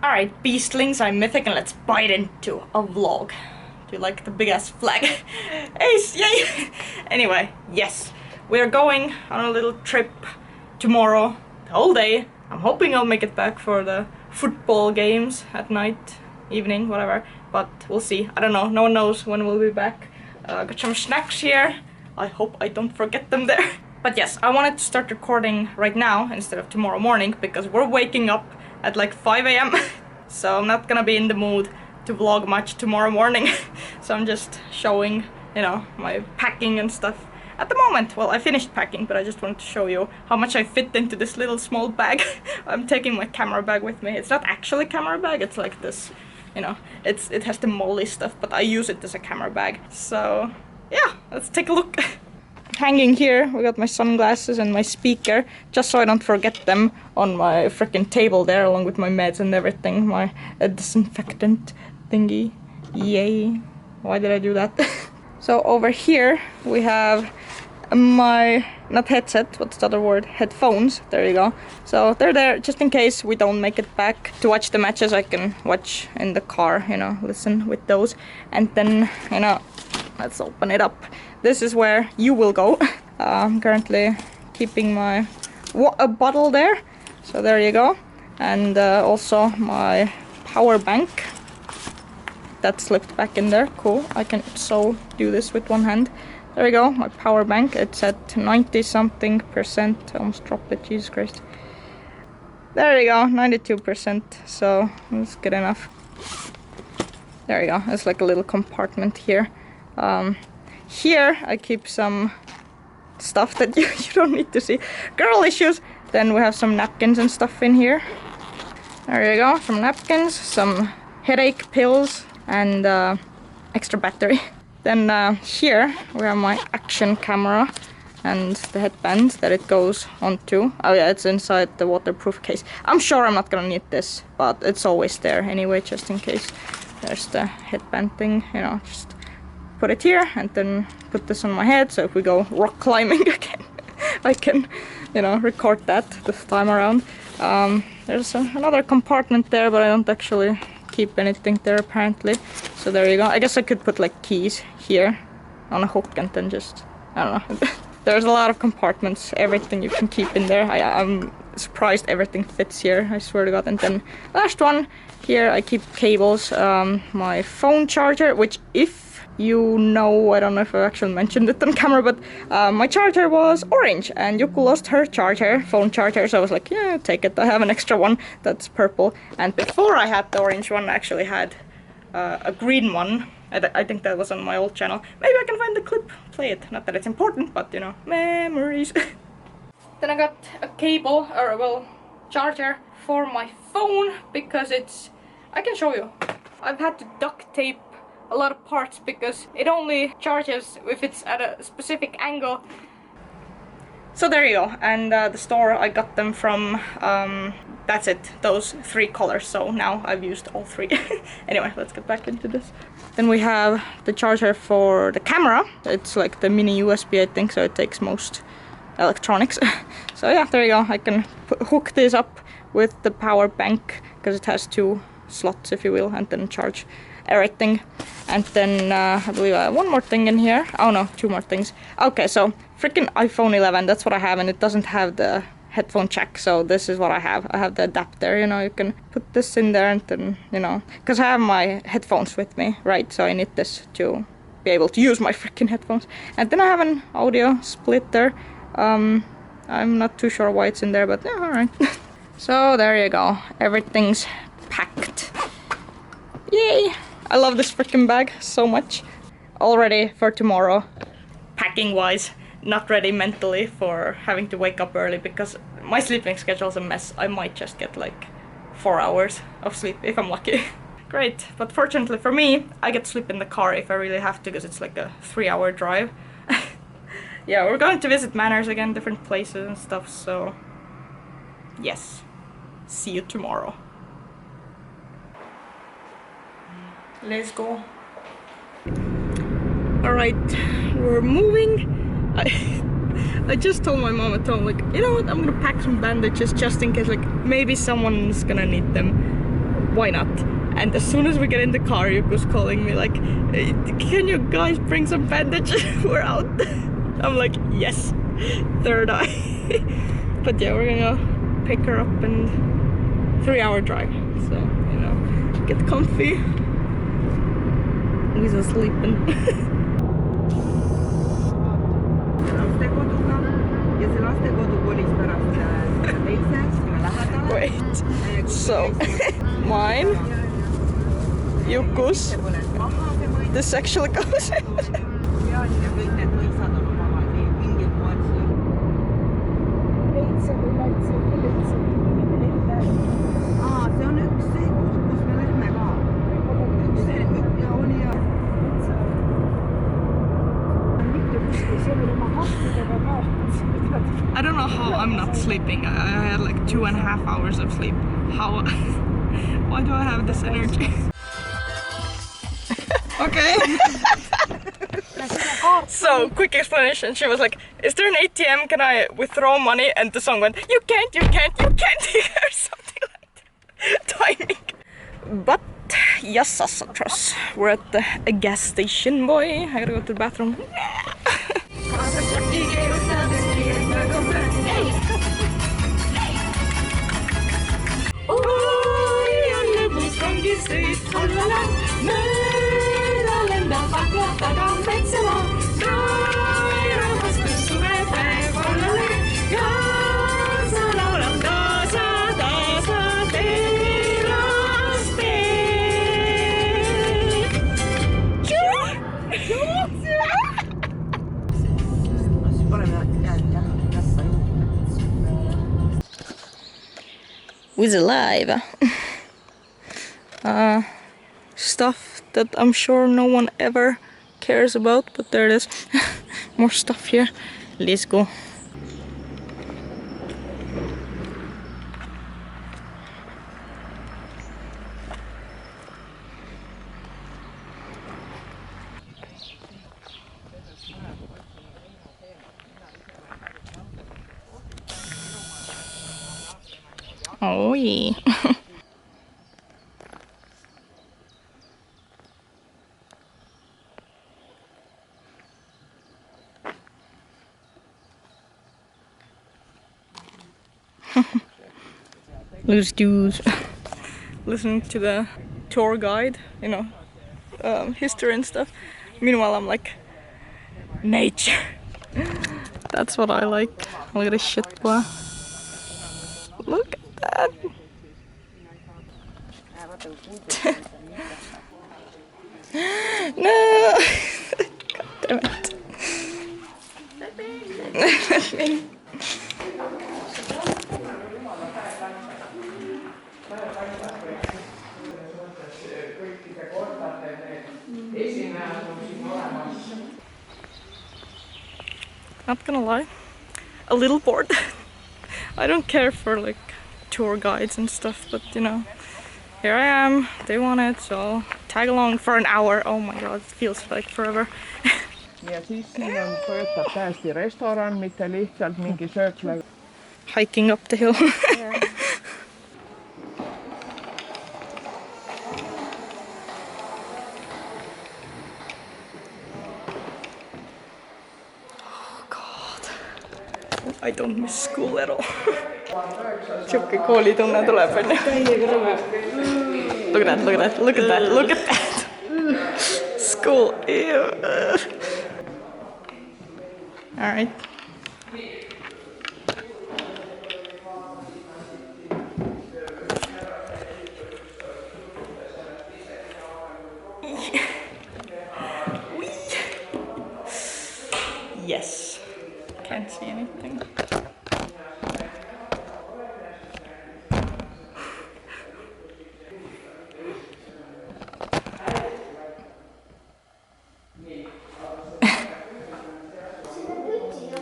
Alright, beastlings, I'm Mythic and let's bite into a vlog. Do you like the big ass flag? Ace, yay! Anyway, yes, we're going on a little trip tomorrow, the whole day. I'm hoping I'll make it back for the football games at night, evening, whatever. But we'll see. I don't know, no one knows when we'll be back. Got some snacks here. I hope I don't forget them there. But yes, I wanted to start recording right now instead of tomorrow morning because we're waking up at like 5 AM. So I'm not gonna be in the mood to vlog much tomorrow morning. So I'm just showing, you know, my packing and stuff at the moment. Well, I finished packing, but I just wanted to show you how much I fit into this little small bag. I'm taking my camera bag with me. It's not actually a camera bag, it's like this, you know, it has the molly stuff, but I use it as a camera bag. So yeah, let's take a look. Hanging here, we got my sunglasses and my speaker, just so I don't forget them on my freaking table there, along with my meds and everything, my disinfectant thingy. Yay! Why did I do that? So over here we have my, not headset, what's the other word? Headphones, there you go. So they're there just in case we don't make it back to watch the matches. I can watch in the car, you know, listen with those. And then, you know, let's open it up. This is where you will go. I'm currently keeping my bottle there. So there you go. And also my power bank. That slipped back in there. Cool. I can so do this with one hand. There we go. My power bank. It's at 90 something percent. I almost dropped it. Jesus Christ. There you go. 92%. So that's good enough. There you go. It's like a little compartment here. Here I keep some stuff that you don't need to see. Girl issues! Then we have some napkins and stuff in here. There you go, some napkins, some headache pills, and extra battery. Then here we have my action camera and the headband that it goes onto. Oh yeah, it's inside the waterproof case. I'm sure I'm not gonna need this, but it's always there anyway, just in case. There's the headband thing, you know, just put it here and then put this on my head, so if we go rock climbing again I can, you know, record that this time around. There's another compartment there, but I don't actually keep anything there apparently. So there you go. I guess I could put like keys here on a hook and then just, I don't know. There's a lot of compartments, everything you can keep in there. I'm surprised everything fits here, I swear to God. And then last one, here I keep cables, my phone charger, which if you know, I don't know if I actually mentioned it on camera, but my charger was orange and Yuku lost her charger, phone charger, so I was like, yeah, take it, I have an extra one that's purple. And before I had the orange one, I actually had a green one. I think that was on my old channel. Maybe I can find the clip, play it. Not that it's important, but you know, memories. Then I got a cable, or well, charger for my phone, because it's, I can show you. I've had to duct tape a lot of parts because it only charges if it's at a specific angle. So there you go, and the store I got them from, that's it, those 3 colors, so now I've used all 3. Anyway, let's get back into this. Then we have the charger for the camera. It's like the mini USB, I think, so it takes most electronics. So yeah, there you go, I can hook this up with the power bank, because it has 2 slots, if you will, and then charge everything. And then I believe I have one more thing in here. Oh no, 2 more things. Okay, so freaking iPhone 11, that's what I have, and it doesn't have the headphone jack, so this is what I have. I have the adapter, you know, you can put this in there and then, you know, because I have my headphones with me, right, so I need this to be able to use my freaking headphones. And then I have an audio splitter. I'm not too sure why it's in there, but yeah, alright. So there you go, everything's packed. Yay! I love this freaking bag so much. All ready for tomorrow. Packing wise, not ready mentally for having to wake up early because my sleeping schedule's a mess. I might just get like 4 hours of sleep if I'm lucky. Great, but fortunately for me, I get sleep in the car if I really have to, because it's like a 3-hour drive. Yeah, we're going to visit manors again, different places and stuff, so yes. See you tomorrow. Let's go. Alright, we're moving. I just told my mom at home, like, you know what, I'm gonna pack some bandages just in case, like, maybe someone's gonna need them. why not? And as soon as we get in the car, Yuko's calling me like, hey, can you guys bring some bandages? We're out. I'm like, yes, third eye. But yeah, we're gonna pick her up in 3-hour drive. So, you know, get comfy. He's sleeping. Wait, so mine, Yuku's, this actually goes in. I don't know how I'm not sleeping. I had like 2.5 hours of sleep. How? Why do I have this energy? Okay. So, quick explanation. She was like, is there an ATM? Can I withdraw money? And the song went, you can't, or something like that. Timing. But, yes, trust. We're at a gas station, boy. I gotta go to the bathroom. Who's alive? Stuff that I'm sure no one ever cares about, but there it is. More stuff here. Let's go. Oh yeah. Loose dudes listening to the tour guide, you know, history and stuff. Meanwhile, I'm like, nature. That's what I like. Look at this shit, boy. Look at that. No. God damn it. Not gonna lie, a little bored. I don't care for like tour guides and stuff, but you know, here I am, they want it, so I'll tag along for an hour. Oh my god, it feels like forever. Ja siis siinä on Toyota päästi restoran, mitte lihtsalt mingi söökla. Hiking up the hill. Yeah. I don't miss school at all. Siuke koolitunne tuleb, onju. Look at that, look at that, look at that, look at that. School, ew. Alright. Yes. Can't see anything.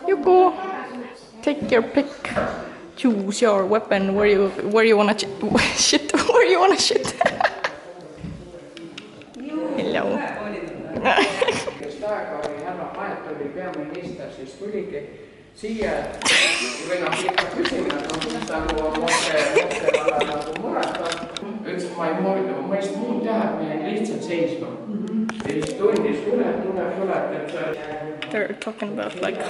You go. Take your pick. Choose your weapon. Where you wanna shit? Where you wanna shit? Hello. Peaminister siis tuligi siia või noh, ikka küsinud, mis nagu mokkevalla nagu muret on. Ütles, et ma sai meist muud teha, et me jäin lihtsalt seisma. Ja siis tundis tuleb, et... They're talking about like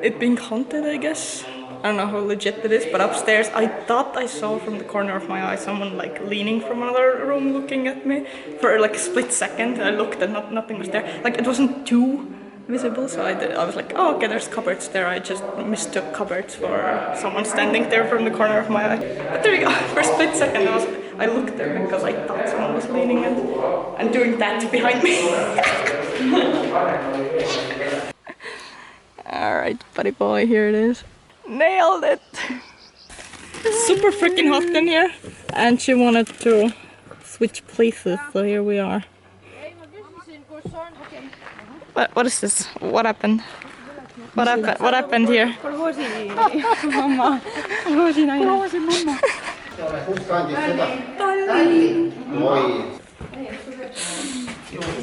it being haunted, I guess. I don't know how legit it is, but upstairs I thought I saw from the corner of my eye someone like leaning from another room looking at me for like a split second. I looked and nothing was there. Like it wasn't too visible, so I was like, oh okay, there's cupboards there. I just mistook cupboards for someone standing there from the corner of my eye. But there you go. For a split second I looked there because I thought someone was leaning and doing that behind me. Alright, buddy boy, here it is. Nailed it! Super freaking hot in here, and she wanted to switch places, so here we are. What is this? What happened? What happened here? Mamma.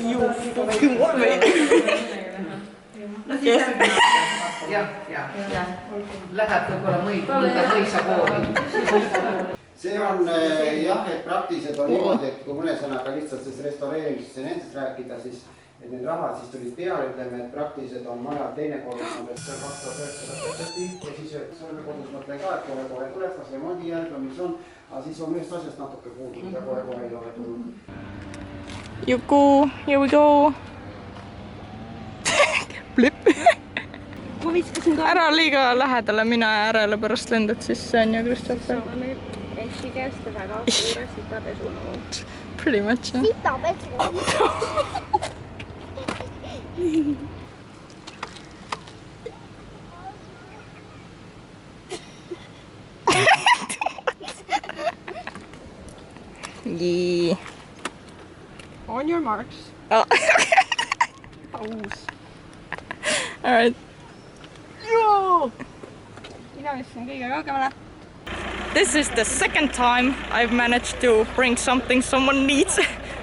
You fucking what, mate? Jah. Läheb võib-olla mõisa kooli. See on jah, et praktiliselt on niimoodi, et kui mõne sõnaga lihtsalt sellest restaureerimisest ja nendest rääkida, siis et need rahad siis tulid peale, ütleme, et praktiliselt on maja teine korrus, on 2009 ja siis selle kodus mõtlen ka, et kohe tuleb, kas remondi järg või mis on, aga siis on ühest asjast natuke puudu, mida kohe ei ole tulnud. Juku, here we go! Flip! Ära liiga lähedale mine äärele, pärast lendad sisse on ju, Kristoffer. Eesti käest väga suure sitapesunõud. Pretty much, jah. Sitapesunõud! Yeah. On your marks. Oh. Pause. Alright. Mina vissin kõige kaugemale. This is the second time I've managed to bring something someone needs.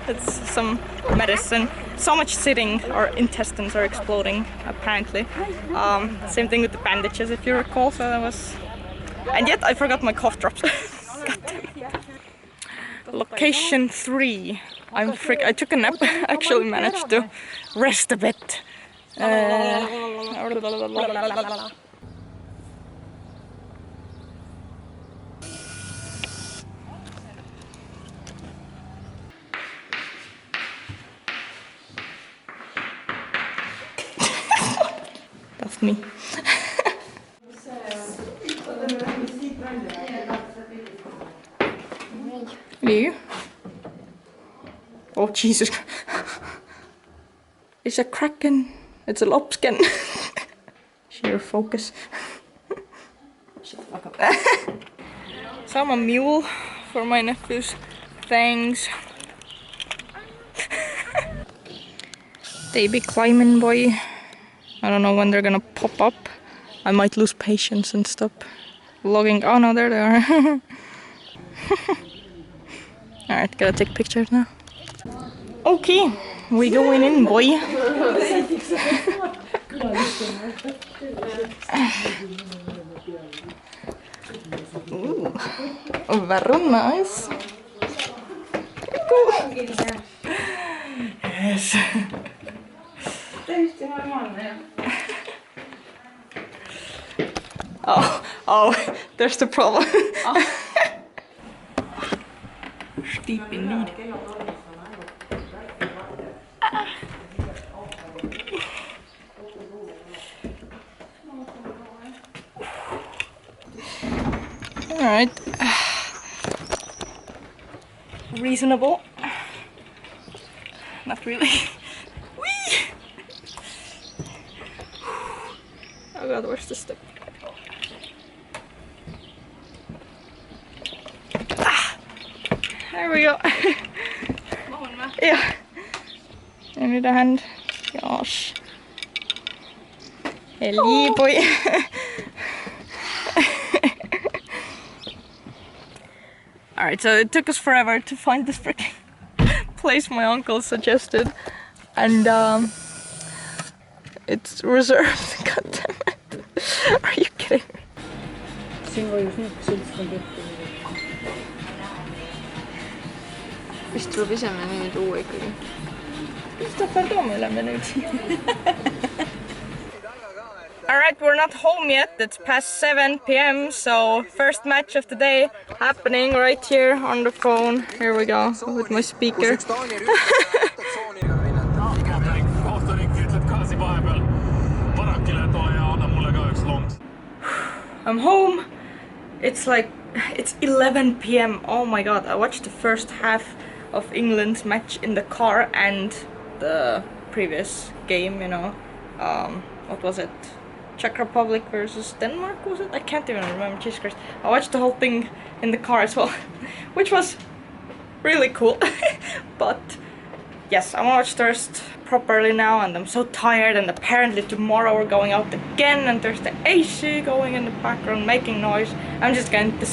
It's some medicine. So much sitting, our intestines are exploding, apparently. Same thing with the bandages, if you recall. So that was... And yet I forgot my cough drops. Location 3. I took a nap. Actually managed to rest a bit. That's me. You? Oh Jesus! It's a kraken. It's a lobskin. Sheer focus. Shut the fuck up. So I'm a mule for my nephews. Thanks. They be climbing, boy. I don't know when they're gonna pop up. I might lose patience and stop vlogging. Oh no, there they are. Alright, gotta take pictures now. Okay, we going in, boy. Ooh, very nice. Cool. Yes. Oh, there's the problem. Steep indeed. Alright. Reasonable. Not really. Whee! Oh god, where's the step? There we go. Yeah. I need a hand. Gosh. Hello, boy. Alright, so it took us forever to find this freaking place my uncle suggested. And it's reserved. God damn it. Are you kidding me? vist tuleb ise menüü tuua ikkagi. Christopher, too meile menüüd. Alright, we're not home yet. It's past 7 p.m. So first match of the day happening right here on the phone. Here we go with my speaker. I'm home. It's 11 p.m. Oh my god, I watched the first half of England's match in the car and the previous game, you know. What was it? Czech Republic versus Denmark, was it? I can't even remember, Jesus Christ. I watched the whole thing in the car as well, which was really cool. But yes, I want to watch thirst properly now, and I'm so tired, and apparently tomorrow we're going out again, and there's the AC going in the background making noise. I'm just going to...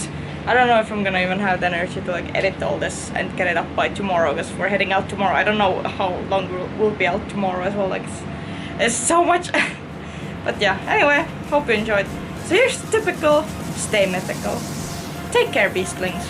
I don't know if I'm gonna even have the energy to like edit all this and get it up by tomorrow, because we're heading out tomorrow. I don't know how long we'll be out tomorrow as well, like it's so much. But yeah, anyway, hope you enjoyed. So here's typical, stay mythical. Take care, beastlings.